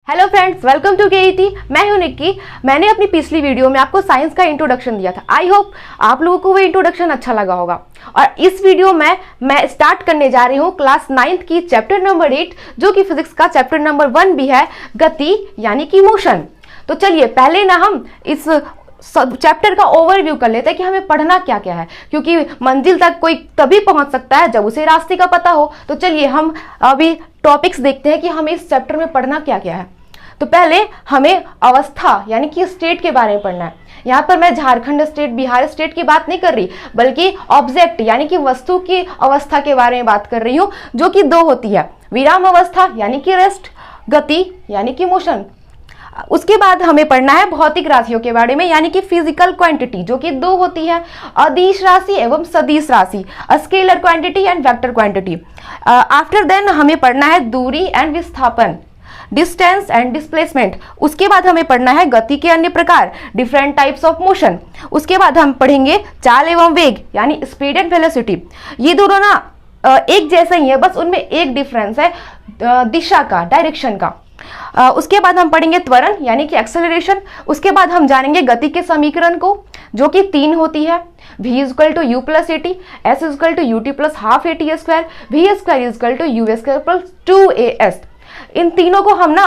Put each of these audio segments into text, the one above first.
Hello friends, welcome to KET. मैं हूं निक्की। मैंने अपनी पिछली वीडियो में आपको साइंस का इंट्रोडक्शन दिया था। आई होप आप लोगों को वो इंट्रोडक्शन अच्छा लगा होगा। और इस वीडियो में मैं स्टार्ट करने जा रही हूं क्लास 9th की चैप्टर नंबर 8, जो कि फिजिक्स का चैप्टर नंबर 1 भी है, गति यानी कि मोशन। तो चलिए पहले ना हम इस चैप्टर का ओवरव्यू कर लेते हैं कि हमें पढ़ना क्या क्या है, क्योंकि मंजिल तक कोई तभी पहुंच सकता है जब उसे रास्ते का पता हो। तो चलिए हम अभी टॉपिक्स देखते हैं कि हमें इस चैप्टर में पढ़ना क्या क्या है। तो पहले हमें अवस्था यानी कि स्टेट के बारे में पढ़ना है। यहाँ पर मैं झारखंड स्टेट, बिहार स्टेट की बात नहीं कर रही, बल्कि ऑब्जेक्ट यानी कि वस्तु की अवस्था के बारे में बात कर रही हूँ, जो कि दो होती है, विराम अवस्था यानी कि रेस्ट, गति यानी कि मोशन। उसके बाद हमें पढ़ना है भौतिक राशियों के बारे में, यानी कि फिजिकल क्वांटिटी, जो कि दो होती है, अदिश राशि एवं सदिश राशि, scalar quantity and vector quantity. After then हमें पढ़ना है दूरी एंड विस्थापन, डिस्टेंस एंड डिस्प्लेसमेंट। उसके बाद हमें पढ़ना है गति के अन्य प्रकार, डिफरेंट टाइप्स ऑफ मोशन। उसके बाद हम पढ़ेंगे चाल एवं वेग यानी स्पीड एंड वेलोसिटी। ये दोनों ना एक जैसे ही है, बस उनमें एक डिफरेंस है दिशा का, डायरेक्शन का। उसके बाद हम पढ़ेंगे त्वरण यानी कि एक्सेलरेशन। उसके बाद हम जानेंगे गति के समीकरण को, जो कि 3 होती है, v = u + at, s = ut + ½ at², v² = u² + 2as। इन तीनों को हम ना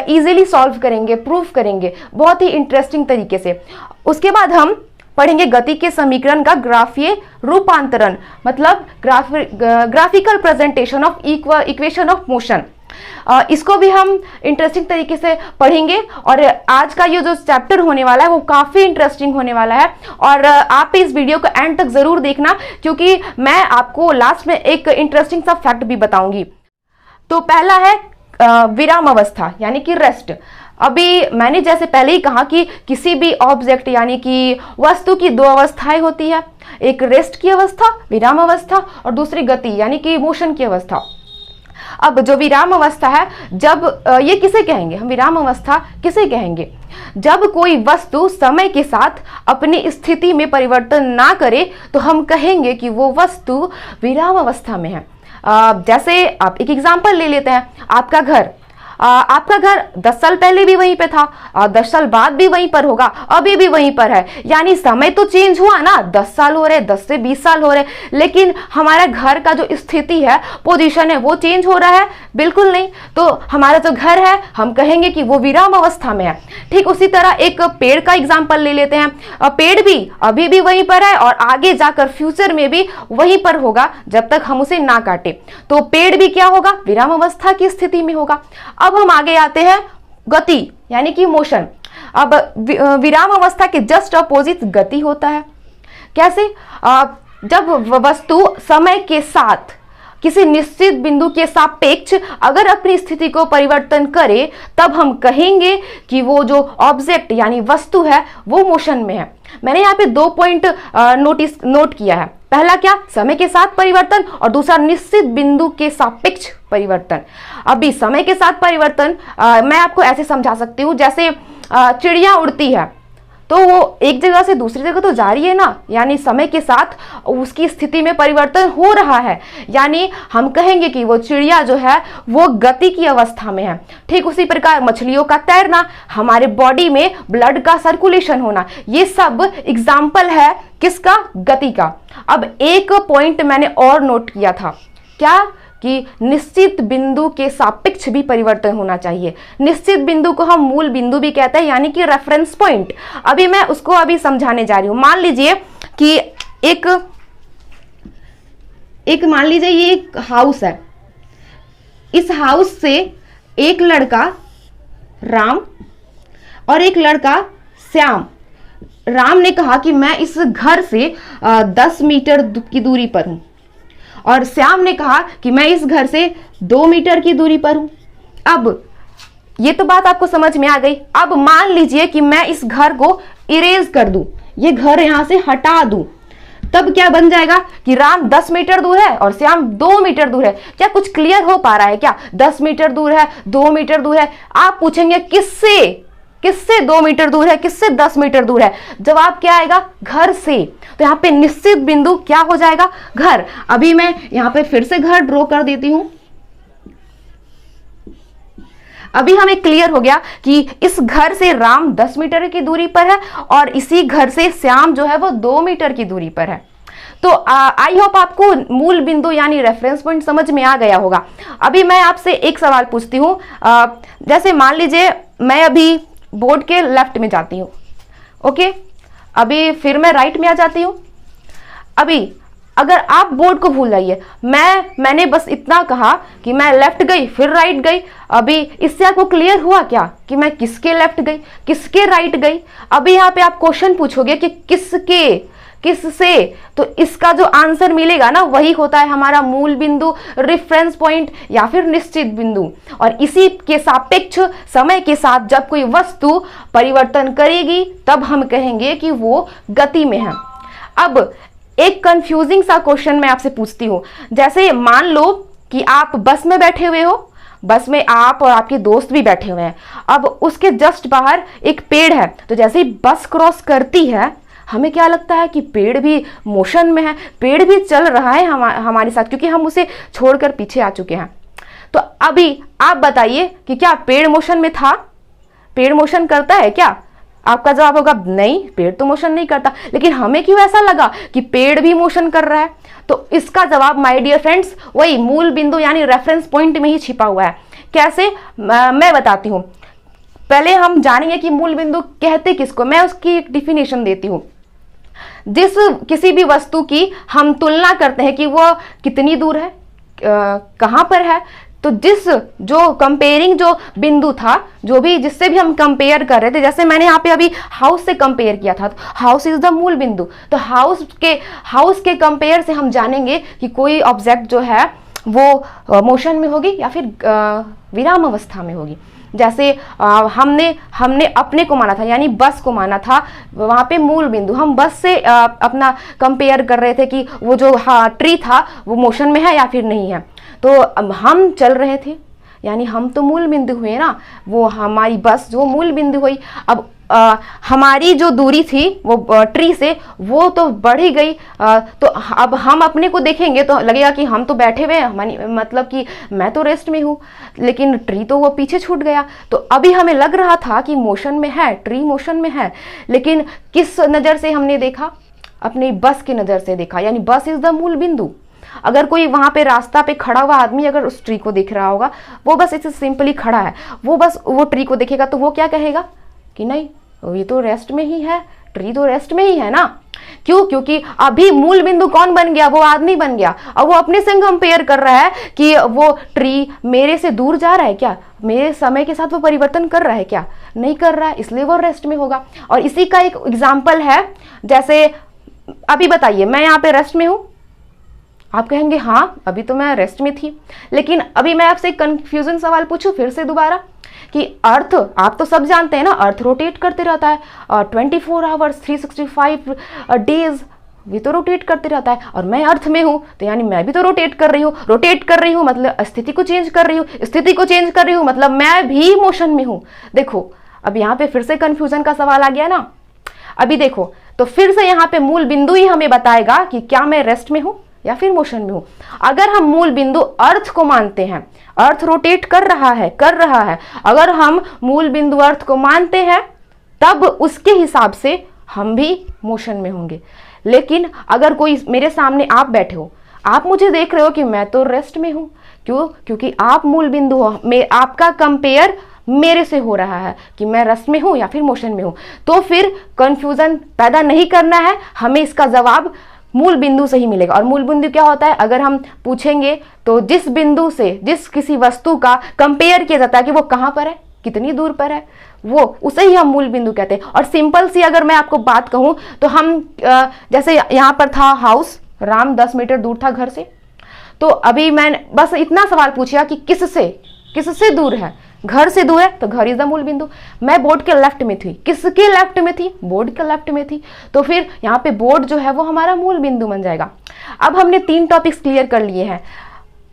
इजीली सॉल्व करेंगे, प्रूफ करेंगे बहुत ही इंटरेस्टिंग तरीके से। उसके बाद हम पढ़ेंगे गति के समीकरण का ग्राफीय रूपांतरण, मतलब graphical presentation of equation of motion. इसको भी हम इंटरेस्टिंग तरीके से पढ़ेंगे। और आज का ये जो चैप्टर होने वाला है वो काफी इंटरेस्टिंग होने वाला है, और आप इस वीडियो को एंड तक जरूर देखना, क्योंकि मैं आपको लास्ट में एक इंटरेस्टिंग सा फैक्ट भी बताऊंगी। तो पहला है विराम अवस्था यानी कि रेस्ट। अभी मैंने जैसे पहले ही कहा कि किसी भी ऑब्जेक्ट यानी कि वस्तु की दो अवस्थाएं होती है, एक रेस्ट की अवस्था, विराम अवस्था, और दूसरी गति यानी कि मोशन की अवस्था। अब जो विराम अवस्था है, जब ये किसे कहेंगे, हम विराम अवस्था किसे कहेंगे, जब कोई वस्तु समय के साथ अपनी स्थिति में परिवर्तन ना करे तो हम कहेंगे कि वो वस्तु विराम अवस्था में है। जैसे आप एक एग्जांपल ले लेते हैं, आपका घर 10 साल पहले भी वहीं पे था, 10 साल बाद भी वहीं पर होगा, अभी भी वहीं पर है। यानी समय तो चेंज हुआ ना, 10 साल हो रहे, 10 से 20 साल हो रहे, लेकिन हमारा घर का जो स्थिति है, पोजीशन है, वो चेंज हो रहा है? बिल्कुल नहीं। तो हमारा जो घर है, हम कहेंगे कि वो विराम अवस्था में है। ठीक उसी तरह एक पेड़ का एग्जाम्पल ले लेते हैं। पेड़ भी अभी भी वहीं पर है और आगे जाकर फ्यूचर में भी वहीं पर होगा, जब तक हम उसे ना काटे। तो पेड़ भी क्या होगा, विराम अवस्था की स्थिति में होगा। अब हम आगे आते हैं गति यानी कि मोशन। अब विराम अवस्था के जस्ट अपोजिट गति होता है। कैसे? जब वस्तु समय के साथ किसी निश्चित बिंदु के सापेक्ष अगर अपनी स्थिति को परिवर्तन करे, तब हम कहेंगे कि वो जो ऑब्जेक्ट यानी वस्तु है वो मोशन में है। मैंने यहाँ पे 2 पॉइंट नोट किया है। पहला क्या, समय के साथ परिवर्तन, और दूसरा निश्चित बिंदु के सापेक्ष परिवर्तन। अभी समय के साथ परिवर्तन मैं आपको ऐसे समझा सकती हूँ, जैसे चिड़िया उड़ती है तो वो एक जगह से दूसरी जगह तो जा रही है ना, यानी समय के साथ उसकी स्थिति में परिवर्तन हो रहा है, यानी हम कहेंगे कि वो चिड़िया जो है वो गति की अवस्था में है। ठीक उसी प्रकार मछलियों का तैरना, हमारे बॉडी में ब्लड का सर्कुलेशन होना, ये सब एग्जाम्पल है किसका, गति का। अब एक पॉइंट मैंने और नोट किया था, क्या कि निश्चित बिंदु के सापेक्ष भी परिवर्तन होना चाहिए। निश्चित बिंदु को हम मूल बिंदु भी कहते हैं, यानी कि रेफरेंस पॉइंट। अभी मैं उसको अभी समझाने जा रही हूं। मान लीजिए कि एक मान लीजिए ये एक हाउस है। इस हाउस से एक लड़का राम और एक लड़का श्याम, राम ने कहा कि मैं इस घर से 10 मीटर की दूरी पर हूं, और श्याम ने कहा कि मैं इस घर से 2 मीटर की दूरी पर हूं। अब ये तो बात आपको समझ में आ गई। अब मान लीजिए कि मैं इस घर को इरेज कर दूं, ये घर यहां से हटा दूं, तब क्या बन जाएगा कि राम 10 मीटर दूर है और श्याम 2 मीटर दूर है। क्या कुछ क्लियर हो पा रहा है क्या? 10 मीटर दूर है, 2 मीटर दूर है। आप पूछेंगे किससे 2 मीटर दूर है, किससे 10 मीटर दूर है? जवाब क्या आएगा? घर से। तो यहाँ पे निश्चित बिंदु क्या हो जाएगा? घर। अभी मैं यहाँ पे फिर से घर ड्रॉ कर देती हूं। अभी हमें क्लियर हो गया कि इस घर से राम 10 मीटर की दूरी पर है और इसी घर से श्याम जो है वो 2 मीटर की दूरी पर है। तो आई होप आपको मूल बिंदु यानी रेफरेंस पॉइंट समझ में आ गया होगा। अभी मैं आपसे एक सवाल पूछती हूँ, जैसे मान लीजिए मैं अभी बोर्ड के लेफ्ट में जाती हूँ, ओके, अभी फिर मैं राइट में आ जाती हूँ। अभी अगर आप बोर्ड को भूल जाइए, मैंने बस इतना कहा कि मैं लेफ्ट गई फिर राइट गई, अभी इससे आपको क्लियर हुआ क्या कि मैं किसके लेफ्ट गई किसके राइट गई? अभी यहाँ पे आप क्वेश्चन पूछोगे कि किससे, तो इसका जो आंसर मिलेगा ना वही होता है हमारा मूल बिंदु, रेफरेंस पॉइंट या फिर निश्चित बिंदु। और इसी के सापेक्ष समय के साथ जब कोई वस्तु परिवर्तन करेगी तब हम कहेंगे कि वो गति में है। अब एक कंफ्यूजिंग सा क्वेश्चन मैं आपसे पूछती हूँ, जैसे मान लो कि आप बस में बैठे हुए हो, बस में आप और आपके दोस्त भी बैठे हुए हैं। अब उसके जस्ट बाहर एक पेड़ है, तो जैसे ही बस क्रॉस करती है हमें क्या लगता है कि पेड़ भी मोशन में है, पेड़ भी चल रहा है हमारे साथ, क्योंकि हम उसे छोड़कर पीछे आ चुके हैं। तो अभी आप बताइए कि क्या पेड़ मोशन में था? पेड़ मोशन करता है क्या? आपका जवाब होगा नहीं, पेड़ तो मोशन नहीं करता। लेकिन हमें क्यों ऐसा लगा कि पेड़ भी मोशन कर रहा है? तो इसका जवाब माय डियर फ्रेंड्स वही मूल बिंदु यानी रेफरेंस पॉइंट में ही छिपा हुआ है। कैसे, मैं बताती हूँ। पहले हम जानेंगे कि मूल बिंदु कहते किसको। मैं उसकी एक डिफिनेशन देती हूँ। जिस किसी भी वस्तु की हम तुलना करते हैं कि वो कितनी दूर है, कहाँ पर है, तो जो कंपेयरिंग जो बिंदु था, जो भी जिससे भी हम कंपेयर कर रहे थे, जैसे मैंने यहाँ पे अभी हाउस से कंपेयर किया था, तो हाउस इज द मूल बिंदु। तो हाउस के कंपेयर से हम जानेंगे कि कोई ऑब्जेक्ट जो है वो मोशन में होगी या फिर विराम अवस्था में होगी। जैसे हमने अपने को माना था यानी बस को माना था, वहाँ पे मूल बिंदु हम बस से अपना कंपेयर कर रहे थे कि वो जो ट्री था वो मोशन में है या फिर नहीं है। तो हम चल रहे थे यानी हम तो मूल बिंदु हुए ना, वो हमारी बस जो मूल बिंदु हुई। अब हमारी जो दूरी थी वो ट्री से वो तो बढ़ ही गई, तो अब हम अपने को देखेंगे तो लगेगा कि हम तो बैठे हुए हैं, मतलब कि मैं तो रेस्ट में हूँ, लेकिन ट्री तो वो पीछे छूट गया। तो अभी हमें लग रहा था कि मोशन में है, ट्री मोशन में है, लेकिन किस नज़र से हमने देखा? अपनी बस की नज़र से देखा, यानी बस इज द मूल बिंदु। अगर कोई वहां पे रास्ता पे खड़ा हुआ आदमी अगर उस ट्री को देख रहा होगा, वो बस ऐसे सिंपली खड़ा है, वो बस वो ट्री को देखेगा तो वो क्या कहेगा कि नहीं ये तो रेस्ट में ही है, ट्री तो रेस्ट में ही है ना। क्यों? क्योंकि अभी मूल बिंदु कौन बन गया? वो आदमी बन गया। अब वो अपने से कंपेयर कर रहा है कि वो ट्री मेरे से दूर जा रहा है क्या, मेरे समय के साथ वो परिवर्तन कर रहा है क्या? नहीं कर रहा है, इसलिए वो रेस्ट में होगा। और इसी का एक एग्जाम्पल है, जैसे अभी बताइए मैं यहाँ पे रेस्ट में हूं, आप कहेंगे हाँ अभी तो मैं रेस्ट में थी, लेकिन अभी मैं आपसे एक कंफ्यूजन सवाल पूछूं फिर से दोबारा कि अर्थ, आप तो सब जानते हैं ना, अर्थ रोटेट करते रहता है 24 आवर्स 365 डेज, भी तो रोटेट करते रहता है। और मैं अर्थ में हूँ तो यानी मैं भी तो रोटेट कर रही हूँ मतलब स्थिति को चेंज कर रही हूँ, मतलब मैं भी मोशन में हूँ। देखो अब यहाँ पे फिर से कंफ्यूजन का सवाल आ गया ना। अभी देखो तो फिर से यहाँ पे मूल बिंदु ही हमें बताएगा कि क्या मैं रेस्ट में हूँ या फिर मोशन में हूं। अगर हम मूल बिंदु अर्थ को मानते हैं, अर्थ रोटेट कर रहा है, अगर हम मूल बिंदु अर्थ को मानते हैं तब उसके हिसाब से हम भी मोशन में होंगे। लेकिन अगर कोई मेरे सामने आप बैठे हो, आप मुझे देख रहे हो कि मैं तो रेस्ट में हूं, क्यों? क्योंकि आप मूल बिंदु हो, आपका कंपेयर मेरे से हो रहा है कि मैं रेस्ट में हूं या फिर मोशन में हूं। तो फिर कंफ्यूजन पैदा नहीं करना है, हमें इसका जवाब मूल बिंदु से ही मिलेगा। और मूल बिंदु क्या होता है? अगर हम पूछेंगे तो जिस बिंदु से जिस किसी वस्तु का कंपेयर किया जाता है कि वो कहाँ पर है, कितनी दूर पर है, वो उसे ही हम मूल बिंदु कहते हैं। और सिंपल सी अगर मैं आपको बात कहूँ तो हम जैसे यहाँ पर था हाउस, राम 10 मीटर दूर था घर से, तो अभी मैं बस इतना सवाल पूछा कि किससे दूर है? घर से दूर है तो घर इज द मूल बिंदु। मैं बोर्ड के लेफ्ट में थी, किसके लेफ्ट में थी? बोर्ड के लेफ्ट में थी, तो फिर यहाँ पे बोर्ड जो है वो हमारा मूल बिंदु बन जाएगा। अब हमने 3 टॉपिक्स क्लियर कर लिए हैं,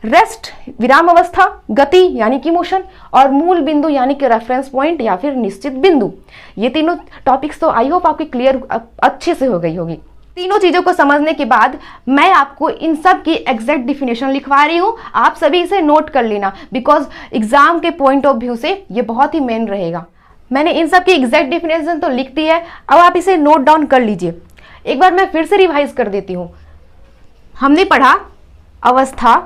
रेस्ट विराम अवस्था, गति यानी कि मोशन, और मूल बिंदु यानी कि रेफरेंस पॉइंट या फिर निश्चित बिंदु। ये तीनों टॉपिक्स तो आई होप आपकी क्लियर अच्छे से हो गई होगी। तीनों चीजों को समझने के बाद मैं आपको इन सब की एग्जैक्ट डिफिनेशन लिखवा रही हूं। आप सभी इसे नोट कर लेना, बिकॉज एग्जाम के पॉइंट ऑफ व्यू से ये बहुत ही मेन रहेगा। मैंने इन सब की एग्जैक्ट डिफिनेशन तो लिख दी है, अब आप इसे नोट डाउन कर लीजिए। एक बार मैं फिर से रिवाइज कर देती हूँ। हमने पढ़ा अवस्था,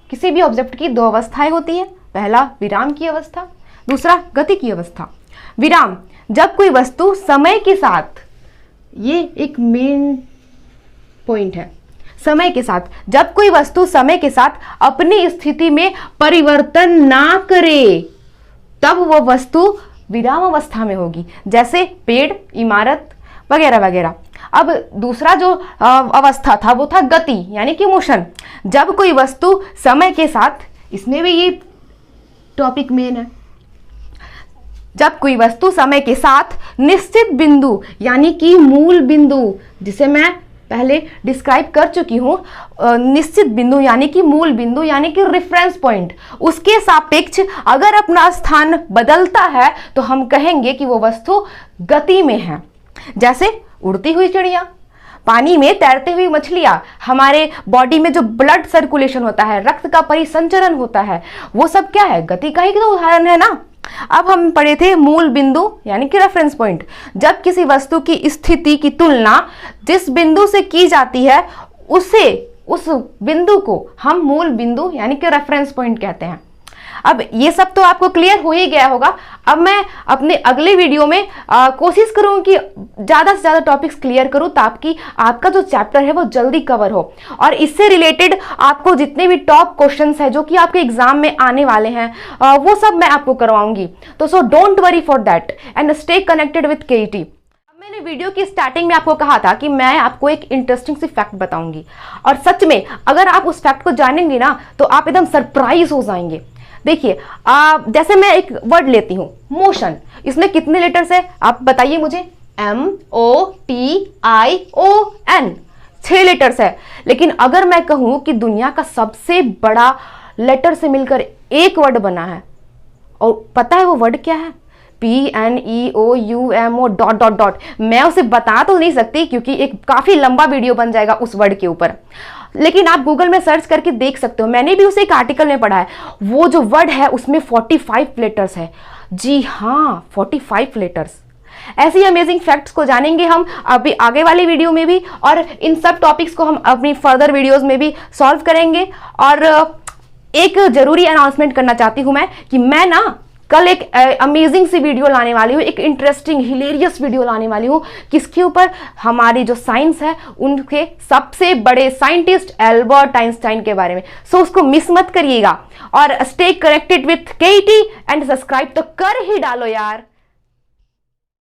किसी भी ऑब्जेक्ट की दो अवस्थाएं होती है, पहला विराम की अवस्था, दूसरा गति की अवस्था। विराम, जब कोई वस्तु समय के साथ, ये एक मेन पॉइंट है, समय के साथ, जब कोई वस्तु समय के साथ अपनी स्थिति में परिवर्तन ना करे तब वह वस्तु विराम अवस्था में होगी, जैसे पेड़, इमारत वगैरह वगैरह। अब दूसरा जो अवस्था था वो था गति, यानी कि मोशन। जब कोई वस्तु समय के साथ, इसमें भी ये टॉपिक मेन है, जब कोई वस्तु समय के साथ निश्चित बिंदु यानी कि मूल बिंदु, जिसे मैं पहले डिस्क्राइब कर चुकी हूं, निश्चित बिंदु यानी कि मूल बिंदु यानी कि रेफरेंस पॉइंट, उसके सापेक्ष अगर अपना स्थान बदलता है तो हम कहेंगे कि वो वस्तु गति में है। जैसे उड़ती हुई चिड़िया, पानी में तैरते हुई मछलियां, हमारे बॉडी में जो ब्लड सर्कुलेशन होता है, रक्त का परिसंचरण होता है, वो सब क्या है, गति का ही तो उदाहरण है ना। अब हम पढ़े थे मूल बिंदु यानी कि रेफरेंस पॉइंट। जब किसी वस्तु की स्थिति की तुलना जिस बिंदु से की जाती है उस बिंदु को हम मूल बिंदु यानी कि रेफरेंस पॉइंट कहते हैं। अब ये सब तो आपको क्लियर हो ही गया होगा। अब मैं अपने अगले वीडियो में कोशिश करूंगी कि ज़्यादा से ज़्यादा टॉपिक्स क्लियर करूं, ताकि आपका जो चैप्टर है वो जल्दी कवर हो। और इससे रिलेटेड आपको जितने भी टॉप क्वेश्चंस हैं जो कि आपके एग्जाम में आने वाले हैं, वो सब मैं आपको करवाऊंगी। तो so don't worry for that and stay connected with KET. मैंने वीडियो की स्टार्टिंग में आपको कहा था कि मैं आपको एक इंटरेस्टिंग सी फैक्ट बताऊंगी, और सच में अगर आप उस फैक्ट को जानेंगे ना तो आप एकदम सरप्राइज हो जाएंगे। देखिए, जैसे मैं एक वर्ड लेती हूं मोशन, इसमें कितने लेटर्स है आप बताइए मुझे। MOTION, 6 लेटर्स है। लेकिन अगर मैं कहूं कि दुनिया का सबसे बड़ा लेटर से मिलकर एक वर्ड बना है, और पता है वो वर्ड क्या है? PNEOUMO ... मैं उसे बता तो नहीं सकती क्योंकि एक काफी लंबा वीडियो बन जाएगा उस वर्ड के ऊपर, लेकिन आप गूगल में सर्च करके देख सकते हो। मैंने भी उसे एक आर्टिकल में पढ़ा है। वो जो वर्ड है उसमें 45 लेटर्स है। जी हाँ, 45 लेटर्स। ऐसी अमेजिंग फैक्ट्स को जानेंगे हम अभी आगे वाले वीडियो में भी, और इन सब टॉपिक्स को हम अपनी फर्दर वीडियोस में भी सॉल्व करेंगे। और एक जरूरी अनाउंसमेंट करना चाहती हूं मैं कि मैं ना कल एक अमेजिंग सी वीडियो लाने वाली हूँ, एक इंटरेस्टिंग हिलेरियस वीडियो लाने वाली हूँ, किसके ऊपर? हमारी जो साइंस है उनके सबसे बड़े साइंटिस्ट एल्बर्ट आइंस्टाइन के बारे में। सो उसको मिस मत करिएगा, और stay connected with KET and subscribe तो कर ही डालो यार।